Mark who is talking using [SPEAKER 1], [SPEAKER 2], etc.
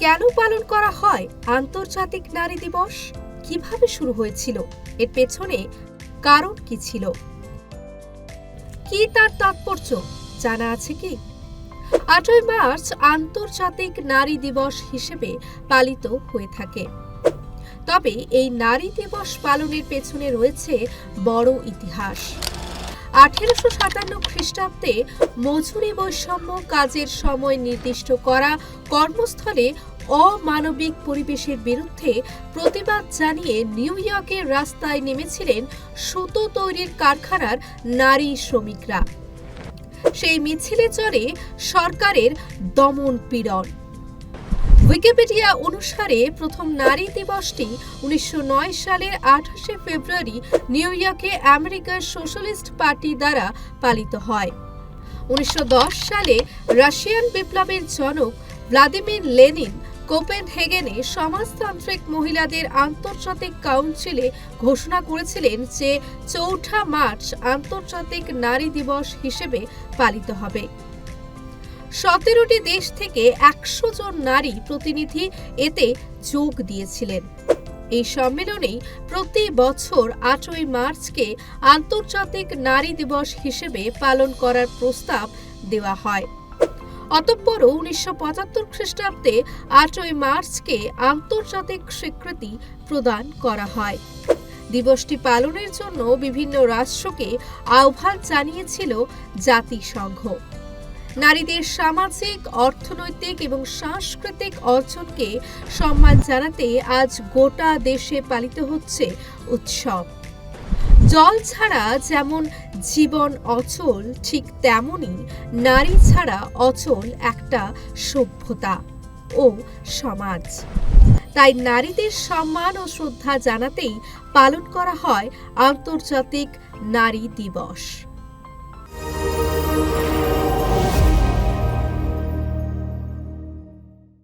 [SPEAKER 1] কেন পালন করা হয় আন্তর্জাতিক নারী দিবস? কিভাবে শুরু হয়েছিল? এর পেছনে কারণ কি ছিল? কি তার তাৎপর্য জানা আছে কি? 8ই মার্চ আন্তর্জাতিক নারী দিবস হিসেবে পালিত হয়ে থাকে। তবে এই নারী দিবস পালনের পেছনে রয়েছে বড় ইতিহাস। 1857 খ্রিস্টাব্দে মজুরি বৈষম্য, কাজের সময় নির্দিষ্ট করা, কর্মস্থলে অমানবিক পরিবেশের বিরুদ্ধে প্রতিবাদ জানিয়ে নিউ ইয়র্কের রাস্তায় নেমেছিলেন সুতো তৈরির কারখানার নারী শ্রমিকরা। সেই মিছিলে চলে সরকারের দমন পীড়ন। উইকিপিডিয়া অনুসারে প্রথম নারী দিবসটি 1909 সালের 28শে ফেব্রুয়ারি নিউ ইয়র্কে আমেরিকার সোশ্যালিস্ট পার্টি দ্বারা পালিত হয়। 1910 সালে রাশিয়ান বিপ্লবের জনক ভ্লাদিমির লেনিন কোপেনহেগেনে সমাজতান্ত্রিক মহিলাদের আন্তর্জাতিক কাউন্সিলে ঘোষণা করেছিলেন যে 4 মার্চ আন্তর্জাতিক নারী দিবস হিসেবে পালিত হবে। 17টি দেশ থেকে 100 জন নারী প্রতিনিধি এতে যোগ দিয়েছিলেন। এই সম্মেলনেই প্রতি বছর 8ই মার্চকে আন্তর্জাতিক নারী দিবস হিসেবে পালন করার প্রস্তাব দেওয়া হয়। অতঃপর 1975 খ্রিস্টাব্দে 8ই মার্চকে আন্তর্জাতিক স্বীকৃতি প্রদান করা হয়। দিবসটি পালনের জন্য বিভিন্ন রাষ্ট্রকে আহ্বান জানিয়েছিল জাতিসংঘ। নারীদের সামাজিক, অর্থনৈতিক এবং সাংস্কৃতিক অর্জনকে সম্মান জানাতে আজ গোটা দেশে পালিত হচ্ছে উৎসব। জল ছাড়া যেমন জীবন অচল, ঠিক তেমনি নারী ছাড়া অচল একটা সভ্যতা ও সমাজ। তাই নারীদের সম্মান ও শ্রদ্ধা জানাতেই পালন করা হয় আন্তর্জাতিক নারী দিবস।